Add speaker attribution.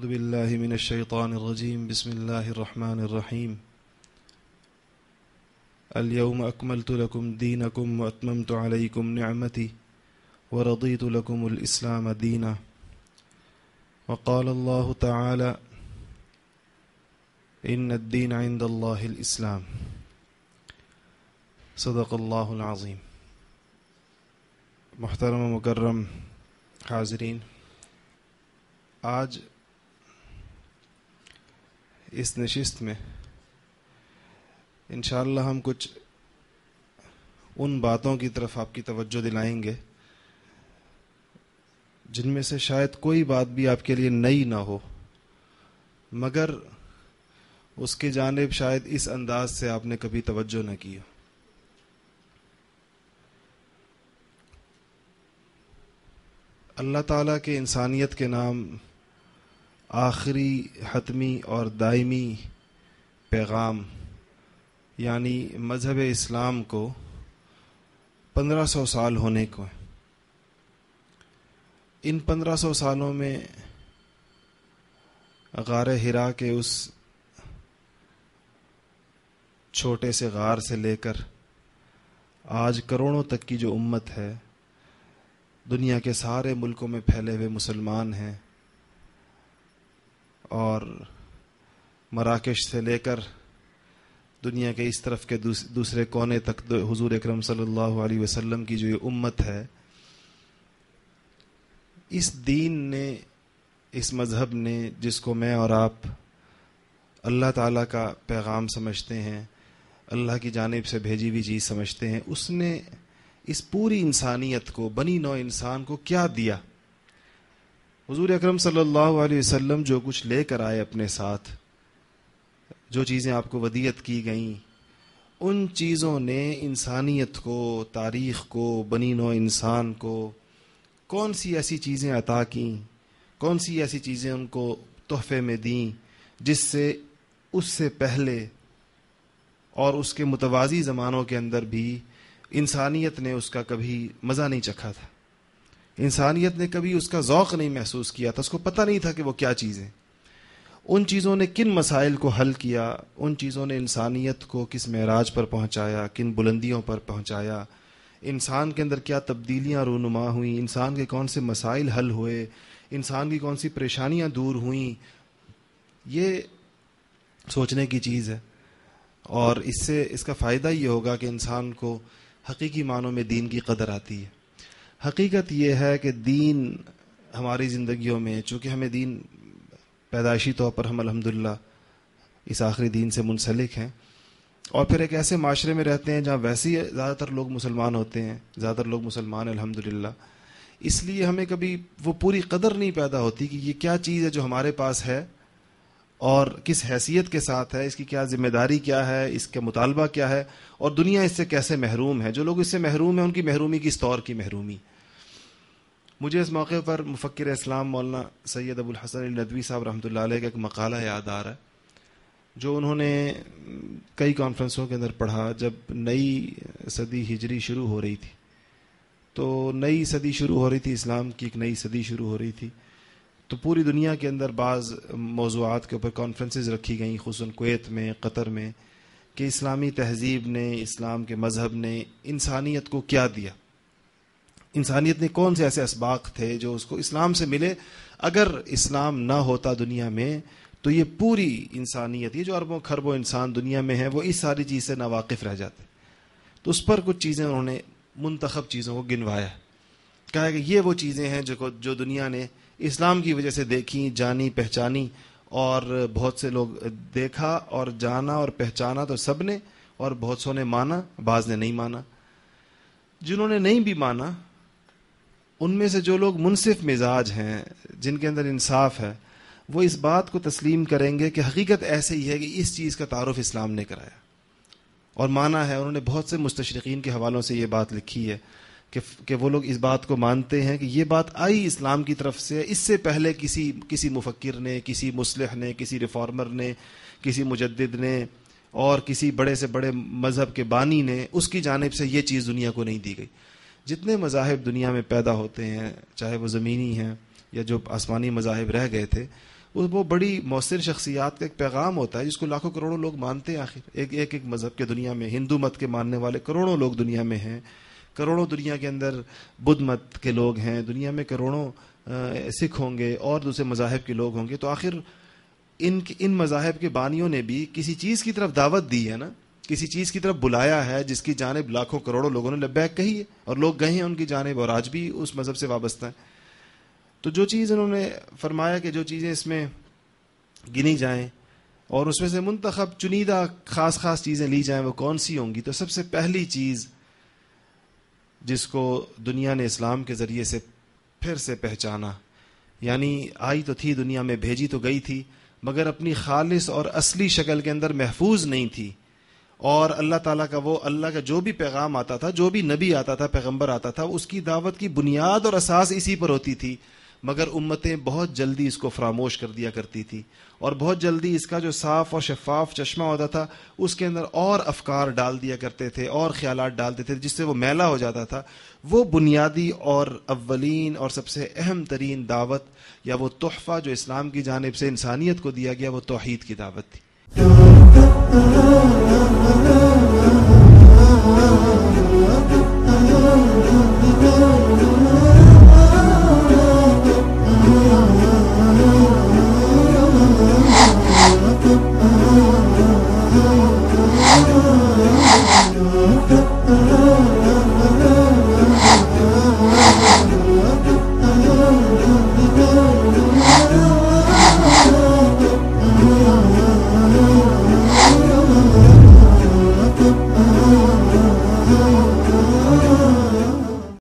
Speaker 1: أعوذ بالله من الشيطان الرجيم بسم الله الرحمن الرحيم اليوم أكملت لكم دينكم وأتممت عليكم نعمتي ورضيت لكم الإسلام دينا وقال الله تعالى إن الدين عند الله الإسلام صدق الله العظيم. محترم و مکرم حاضرین، آج اس نشست میں انشاءاللہ ہم کچھ ان باتوں کی طرف آپ کی توجہ دلائیں گے جن میں سے شاید کوئی بات بھی آپ کے لیے نئی نہ ہو، مگر اس کی جانب شاید اس انداز سے آپ نے کبھی توجہ نہ کی ہو۔ اللہ تعالیٰ کے انسانیت کے نام آخری حتمی اور دائمی پیغام یعنی مذہب اسلام کو 1500 سال ہونے کو ہیں۔ ان 1500 سالوں میں غار حرا کے اس چھوٹے سے غار سے لے کر آج کروڑوں تک کی جو امت ہے، دنیا کے سارے ملکوں میں پھیلے ہوئے مسلمان ہیں، اور مراکش سے لے کر دنیا کے اس طرف کے دوسرے کونے تک حضور اکرم صلی اللہ علیہ وسلم کی جو یہ امت ہے، اس دین نے، اس مذہب نے، جس کو میں اور آپ اللہ تعالیٰ کا پیغام سمجھتے ہیں، اللہ کی جانب سے بھیجی ہوئی چیز سمجھتے ہیں، اس نے اس پوری انسانیت کو، بنی نوع انسان کو کیا دیا؟ حضور اکرم صلی اللہ علیہ وسلم جو کچھ لے کر آئے اپنے ساتھ، جو چیزیں آپ کو ودیعت کی گئیں، ان چیزوں نے انسانیت کو، تاریخ کو، بنی نوع انسان کو کون سی ایسی چیزیں عطا کیں، کون سی ایسی چیزیں ان کو تحفے میں دیں جس سے اس سے پہلے اور اس کے متوازی زمانوں کے اندر بھی انسانیت نے اس کا کبھی مزہ نہیں چکھا تھا، انسانیت نے کبھی اس کا ذوق نہیں محسوس کیا تھا، اس کو پتہ نہیں تھا کہ وہ کیا چیزیں۔ ان چیزوں نے کن مسائل کو حل کیا، ان چیزوں نے انسانیت کو کس معراج پر پہنچایا، کن بلندیوں پر پہنچایا، انسان کے اندر کیا تبدیلیاں رونما ہوئیں، انسان کے کون سے مسائل حل ہوئے، انسان کی کون سی پریشانیاں دور ہوئیں، یہ سوچنے کی چیز ہے۔ اور اس کا فائدہ یہ ہوگا کہ انسان کو حقیقی معنوں میں دین کی قدر آتی ہے۔ حقیقت یہ ہے کہ دین ہماری زندگیوں میں، چونکہ ہمیں دین پیدائشی طور پر ہم الحمدللہ اس آخری دین سے منسلک ہیں، اور پھر ایک ایسے معاشرے میں رہتے ہیں جہاں ویسے ہی زیادہ تر لوگ مسلمان ہوتے ہیں، زیادہ تر لوگ مسلمان الحمدللہ، اس لیے ہمیں کبھی وہ پوری قدر نہیں پیدا ہوتی کہ یہ کیا چیز ہے جو ہمارے پاس ہے اور کس حیثیت کے ساتھ ہے، اس کی کیا ذمہ داری کیا ہے، اس کا مطالبہ کیا ہے، اور دنیا اس سے کیسے محروم ہے۔ جو لوگ اس سے محروم ہیں ان کی محرومی کس طور کی محرومی۔ مجھے اس موقع پر مفکر اسلام مولانا سید ابو الحسن الندوی صاحب رحمۃ اللہ علیہ کا ایک مقالہ یاد آ رہا ہے جو انہوں نے کئی کانفرنسوں کے اندر پڑھا جب نئی صدی ہجری شروع ہو رہی تھی۔ تو نئی صدی شروع ہو رہی تھی، اسلام کی ایک نئی صدی شروع ہو رہی تھی، تو پوری دنیا کے اندر بعض موضوعات کے اوپر کانفرنسز رکھی گئیں، خصوصاً کویت میں، قطر میں، کہ اسلامی تہذیب نے، اسلام کے مذہب نے انسانیت کو کیا دیا، انسانیت نے کون سے ایسے اسباق تھے جو اس کو اسلام سے ملے۔ اگر اسلام نہ ہوتا دنیا میں تو یہ پوری انسانیت، یہ جو اربوں کھربوں انسان دنیا میں ہے، وہ اس ساری چیز سے ناواقف رہ جاتے۔ تو اس پر کچھ چیزیں انہوں نے منتخب چیزوں کو گنوایا، کہا کہ یہ وہ چیزیں ہیں جو دنیا نے اسلام کی وجہ سے دیکھی، جانی، پہچانی، اور بہت سے لوگ دیکھا اور جانا اور پہچانا تو سب نے، اور بہت سو نے مانا، بعض نے نہیں مانا۔ جنہوں نے نہیں بھی مانا، ان میں سے جو لوگ منصف مزاج ہیں، جن کے اندر انصاف ہے، وہ اس بات کو تسلیم کریں گے کہ حقیقت ایسے ہی ہے کہ اس چیز کا تعارف اسلام نے کرایا اور مانا ہے۔ انہوں نے بہت سے مستشرقین کے حوالوں سے یہ بات لکھی ہے کہ وہ لوگ اس بات کو مانتے ہیں کہ یہ بات آئی اسلام کی طرف سے، اس سے پہلے کسی مفکر نے، کسی مصلح نے، کسی ریفارمر نے، کسی مجدد نے، اور کسی بڑے سے بڑے مذہب کے بانی نے، اس کی جانب سے یہ چیز دنیا کو نہیں دی گئی۔ جتنے مذاہب دنیا میں پیدا ہوتے ہیں، چاہے وہ زمینی ہیں یا جو آسمانی مذاہب رہ گئے تھے، وہ بڑی مؤثر شخصیات کا ایک پیغام ہوتا ہے جس کو لاکھوں کروڑوں لوگ مانتے ہیں. آخر ایک مذہب کے دنیا میں ہندو مت کے ماننے والے کروڑوں لوگ دنیا میں ہیں, کروڑوں دنیا کے اندر بدھ مت کے لوگ ہیں, دنیا میں کروڑوں سکھ ہوں گے اور دوسرے مذاہب کے لوگ ہوں گے. تو آخر ان مذاہب کے بانیوں نے بھی کسی چیز کی طرف دعوت دی ہے نا, کسی چیز کی طرف بلایا ہے جس کی جانب لاکھوں کروڑوں لوگوں نے لبیک کہی ہے, اور لوگ گئے ہیں ان کی جانب اور آج بھی اس مذہب سے وابستہ ہیں. تو جو چیز انہوں نے فرمایا کہ جو چیزیں اس میں گنی جائیں اور اس میں سے منتخب چنیدہ خاص چیزیں لی جائیں وہ کون سی ہوں گی, تو سب سے پہلی چیز جس کو دنیا نے اسلام کے ذریعے سے پھر سے پہچانا, یعنی آئی تو تھی دنیا میں, بھیجی تو گئی تھی, مگر اپنی خالص اور اصلی شکل کے اندر محفوظ نہیں تھی. اور اللہ تعالیٰ کا اللہ کا جو بھی پیغام آتا تھا, جو بھی نبی آتا تھا, پیغمبر آتا تھا, اس کی دعوت کی بنیاد اور اساس اسی پر ہوتی تھی. مگر امتیں بہت جلدی اس کو فراموش کر دیا کرتی تھی, اور بہت جلدی اس کا جو صاف اور شفاف چشمہ ہوتا تھا اس کے اندر اور افکار ڈال دیا کرتے تھے اور خیالات ڈال دیتے تھے, جس سے وہ میلا ہو جاتا تھا. وہ بنیادی اور اولین اور سب سے اہم ترین دعوت یا وہ تحفہ جو اسلام کی جانب سے انسانیت کو دیا گیا وہ توحید کی دعوت تھی.